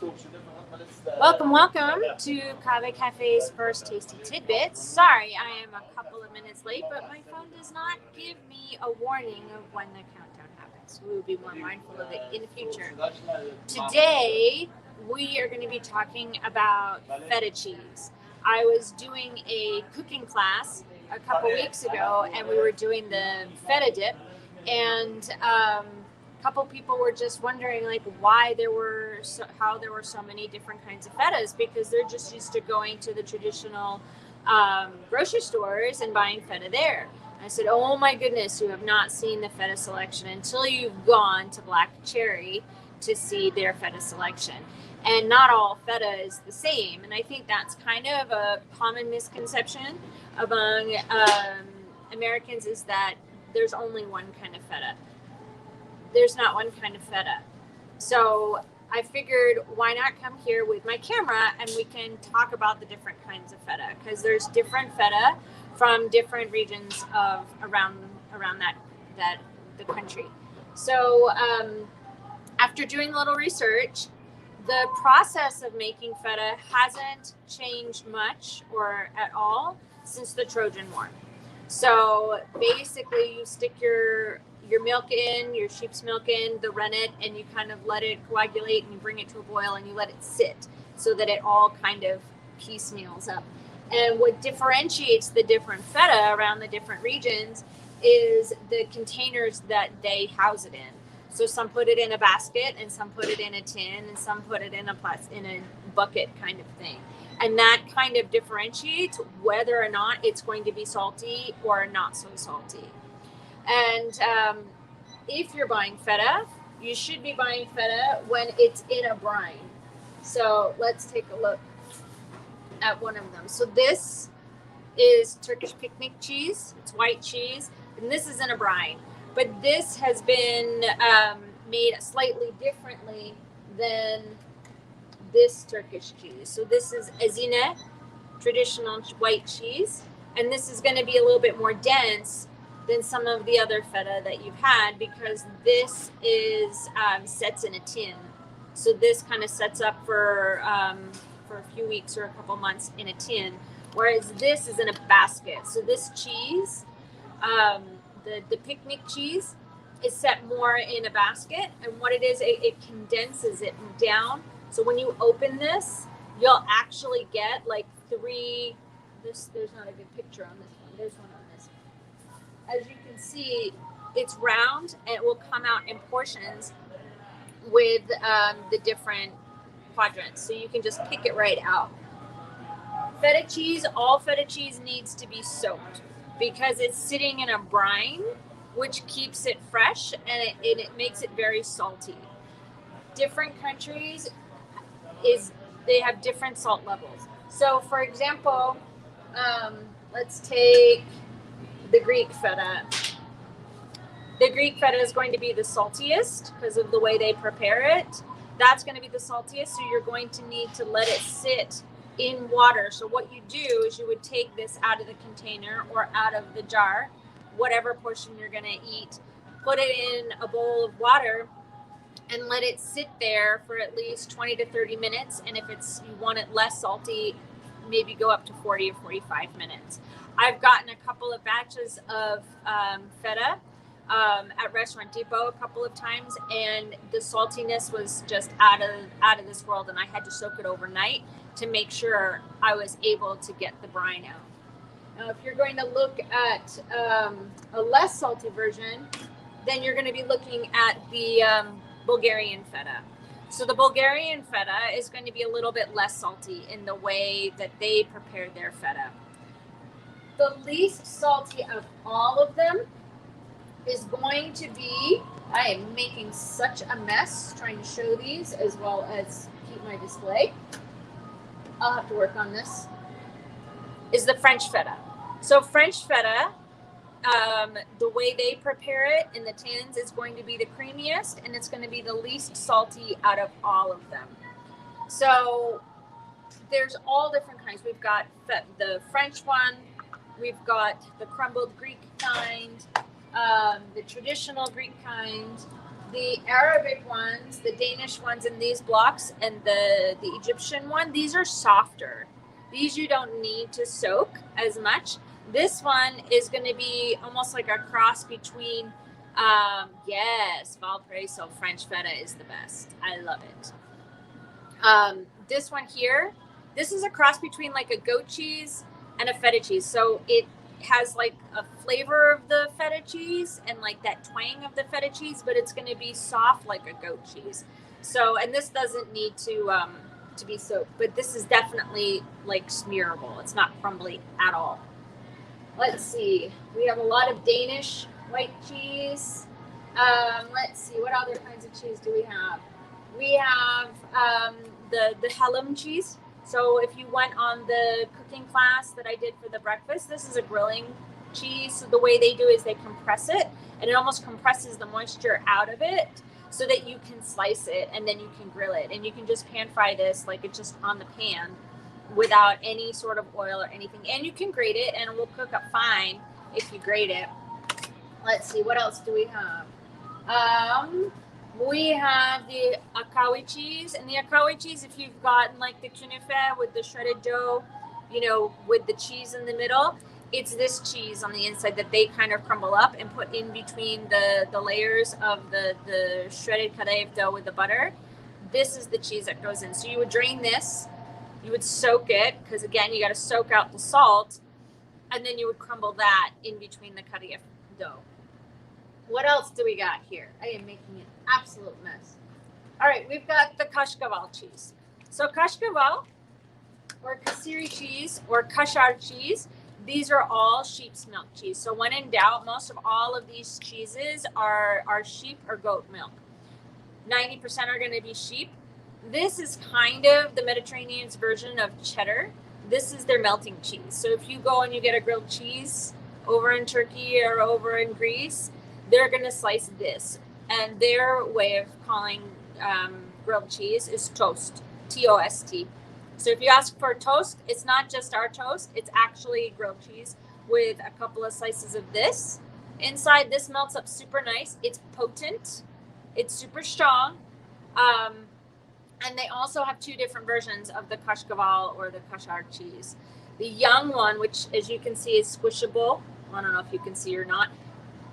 Welcome to Kahve Cafe's first Tasty Tidbits. Sorry, I am a couple of minutes late, but my phone does not give me a warning of when the countdown happens. We will be more mindful of it in the future. Today, we are going to be talking about feta cheese. I was doing a cooking class a couple weeks ago, and we were doing the feta dip, and couple people were just wondering how there were so many different kinds of fetas, because they're just used to going to the traditional grocery stores and buying feta there. And I said, oh my goodness, you have not seen the feta selection until you've gone to Black Cherry to see their feta selection. And not all feta is the same, and I think that's kind of a common misconception among Americans, is that there's only one kind of feta. There's not one kind of feta. So I figured, why not come here with my camera and we can talk about the different kinds of feta, because there's different feta from different regions of around that the country. So after doing a little research, the process of making feta hasn't changed much or at all since the Trojan War. So basically, you stick your milk in, your sheep's milk in, the rennet, and you kind of let it coagulate, and you bring it to a boil, and you let it sit so that it all kind of piecemeals up. And what differentiates the different feta around the different regions is the containers that they house it in. So some put it in a basket, and some put it in a tin, and some put it in a bucket kind of thing. And that kind of differentiates whether or not it's going to be salty or not so salty. And if you're buying feta, you should be buying feta when it's in a brine. So let's take a look at one of them. So this is Turkish picnic cheese. It's white cheese, and this is in a brine. But this has been made slightly differently than this Turkish cheese. So this is ezine, traditional white cheese, and this is going to be a little bit more dense than some of the other feta that you've had, because this is sets in a tin. So this kind of sets up for a few weeks or a couple months in a tin, whereas this is in a basket. So this cheese, the picnic cheese, is set more in a basket, and what it is, it condenses it down. So when you open this, you'll actually get like three. There's not a good picture on this one. There's one on this. As you can see, it's round, and it will come out in portions with the different quadrants. So you can just pick it right out. Feta cheese, all feta cheese needs to be soaked, because it's sitting in a brine, which keeps it fresh, and it makes it very salty. Different countries they have different salt levels. So for example, let's take the Greek feta. The Greek feta is going to be the saltiest because of the way they prepare it. That's going to be the saltiest, so you're going to need to let it sit in water. So what you do is you would take this out of the container or out of the jar, whatever portion you're going to eat, put it in a bowl of water, and let it sit there for at least 20 to 30 minutes. And if you want it less salty, maybe go up to 40 or 45 minutes. I've gotten a couple of batches of feta at Restaurant Depot a couple of times, and the saltiness was just out of this world, and I had to soak it overnight to make sure I was able to get the brine out. Now, if you're going to look at a less salty version, then you're going to be looking at the Bulgarian feta. So the Bulgarian feta is going to be a little bit less salty in the way that they prepare their feta. The least salty of all of them is going to be, I am making such a mess trying to show these as well as keep my display. I'll have to work on this. Is the French feta. So French feta, the way they prepare it in the tins is going to be the creamiest, and it's going to be the least salty out of all of them. So there's all different kinds. We've got the French one, we've got the crumbled Greek kind, the traditional Greek kind, the Arabic ones, the Danish ones in these blocks, and the Egyptian one, these are softer. These you don't need to soak as much. This one is going to be almost like a cross between, yes, Valparaiso French feta is the best. I love it. This one here, this is a cross between like a goat cheese and a feta cheese. So it has like a flavor of the feta cheese and like that twang of the feta cheese, but it's going to be soft like a goat cheese. So, and this doesn't need to be soaked, but this is definitely like smearable. It's not crumbly at all. Let's see. We have a lot of Danish white cheese. Let's see. What other kinds of cheese do we have? We have the Helm cheese. So if you went on the cooking class that I did for the breakfast, this is a grilling cheese. So the way they do is they compress it, and it almost compresses the moisture out of it so that you can slice it and then you can grill it. And you can just pan fry this like it's just on the pan without any sort of oil or anything. And you can grate it and it will cook up fine if you grate it. Let's see, what else do we have? We have the Kahve cheese, and the Kahve cheese, if you've gotten like the künefe with the shredded dough, you know, with the cheese in the middle, it's this cheese on the inside that they kind of crumble up and put in between the layers of the shredded kadayif dough with the butter. This is the cheese that goes in. So you would drain this, you would soak it, because again, you got to soak out the salt, and then you would crumble that in between the kadayif dough. What else do we got here? I am making an absolute mess. All right, we've got the Kashkabal cheese. So Kashkabal, or Kasiri cheese, or Kashar cheese, these are all sheep's milk cheese. So when in doubt, most of all of these cheeses are sheep or goat milk. 90% are going to be sheep. This is kind of the Mediterranean's version of cheddar. This is their melting cheese. So if you go and you get a grilled cheese over in Turkey or over in Greece, they're going to slice this. And their way of calling grilled cheese is toast, T-O-S-T. So if you ask for toast, it's not just our toast. It's actually grilled cheese with a couple of slices of this. Inside, this melts up super nice. It's potent. It's super strong. And they also have two different versions of the Kashkabal or the Kashar cheese. The young one, which as you can see is squishable. I don't know if you can see or not.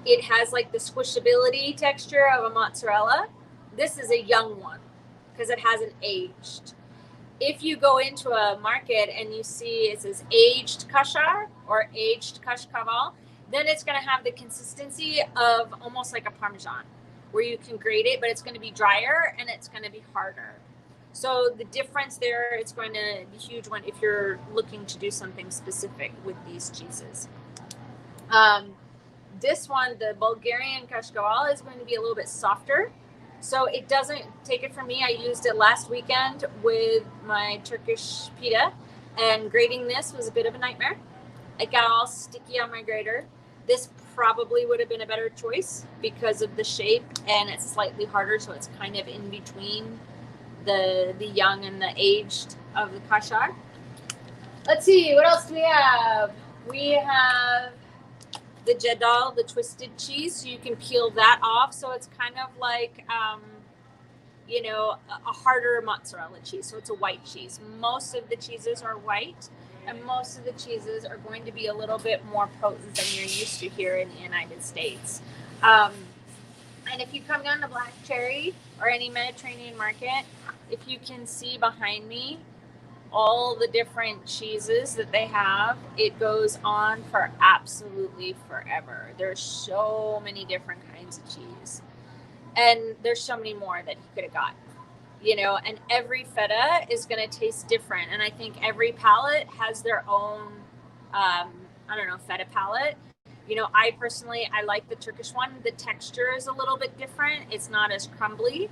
It has like the squishability texture of a mozzarella. This is a young one because it hasn't aged. If you go into a market and you see it says aged kashar or aged kashkabal, then it's going to have the consistency of almost like a Parmesan, where you can grate it, but it's going to be drier and it's going to be harder. So the difference there, it's going to be a huge one if you're looking to do something specific with these cheeses. This one, the Bulgarian Kashkabal, is going to be a little bit softer. So it doesn't, take it from me, I used it last weekend with my Turkish pita, and grating this was a bit of a nightmare. It got all sticky on my grater. This probably would have been a better choice because of the shape, and it's slightly harder, so it's kind of in between the young and the aged of the kashar. Let's see, what else do we have? We have the jedal, the twisted cheese, so you can peel that off. So it's kind of like, you know, a harder mozzarella cheese. So it's a white cheese. Most of the cheeses are white, and most of the cheeses are going to be a little bit more potent than you're used to here in the United States. And if you come down to Black Cherry or any Mediterranean market, if you can see behind me all the different cheeses that they have, it goes on for absolutely forever. There's so many different kinds of cheese, and there's so many more that you could have got, you know, and every feta is going to taste different. And I think every palate has their own, feta palate. You know, I personally, I like the Turkish one. The texture is a little bit different. It's not as crumbly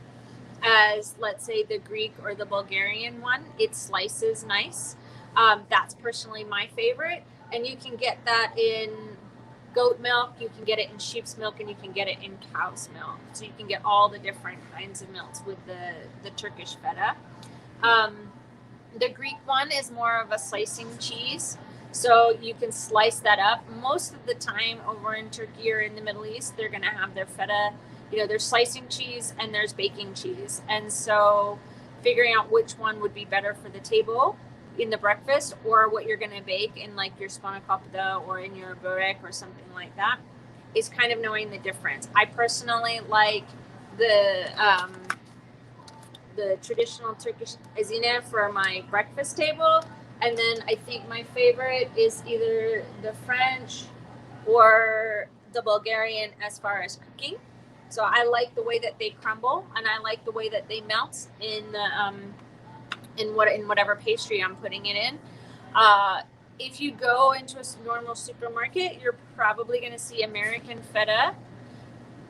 as, let's say, the Greek or the Bulgarian one. It slices nice. That's personally my favorite. And you can get that in goat milk, you can get it in sheep's milk, and you can get it in cow's milk. So you can get all the different kinds of milks with the Turkish feta. The Greek one is more of a slicing cheese. So you can slice that up. Most of the time over in Turkey or in the Middle East, they're going to have their feta there's slicing cheese and there's baking cheese. And so figuring out which one would be better for the table in the breakfast, or what you're going to bake in like your spanakopita or in your börek or something like that, is kind of knowing the difference. I personally like the traditional Turkish ezine for my breakfast table. And then I think my favorite is either the French or the Bulgarian as far as cooking. So I like the way that they crumble, and I like the way that they melt in the in whatever pastry I'm putting it in. If you go into a normal supermarket, you're probably going to see American feta.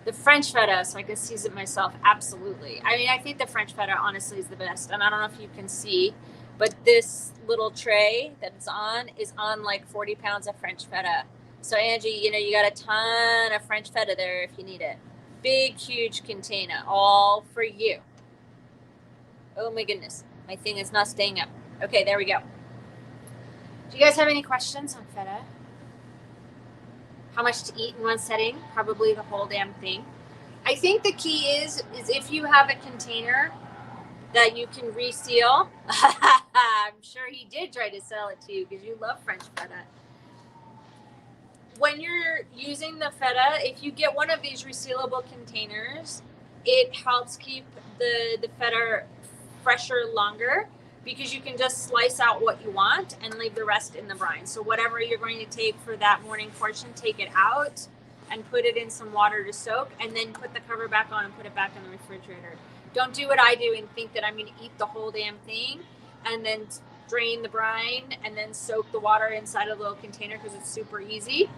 The French feta, so I can season it myself, absolutely. I mean, I think the French feta honestly is the best, and I don't know if you can see, but this little tray that it's on is on like 40 pounds of French feta. So Angie, you got a ton of French feta there if you need it. Big, huge container, all for you. Oh my goodness, my thing is not staying up. Okay, there we go. Do you guys have any questions on feta? How much to eat in one setting? Probably the whole damn thing. I think the key is if you have a container that you can reseal. I'm sure he did try to sell it to you because you love French feta. When you're using the feta, if you get one of these resealable containers, it helps keep the feta fresher longer, because you can just slice out what you want and leave the rest in the brine. So whatever you're going to take for that morning portion, take it out and put it in some water to soak, and then put the cover back on and put it back in the refrigerator. Don't do what I do and think that I'm going to eat the whole damn thing and then drain the brine and then soak the water inside a little container, because it's super easy.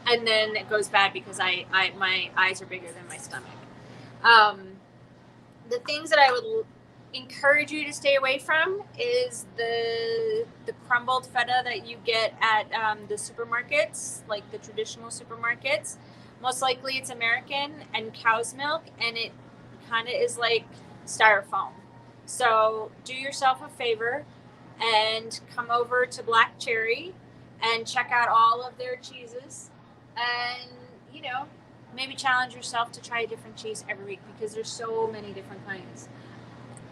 And then it goes bad because my eyes are bigger than my stomach. The things that I would encourage you to stay away from is the crumbled feta that you get at the supermarkets, like the traditional supermarkets. Most likely it's American and cow's milk, and it kind of is like styrofoam. So do yourself a favor and come over to Black Cherry and check out all of their cheeses, and maybe challenge yourself to try a different cheese every week, because there's so many different kinds.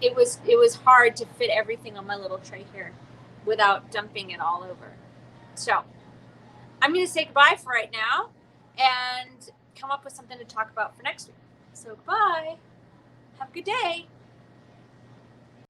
It was hard to fit everything on my little tray here without dumping it all over. So I'm going to say goodbye for right now and come up with something to talk about for next week. So goodbye. Have a good day.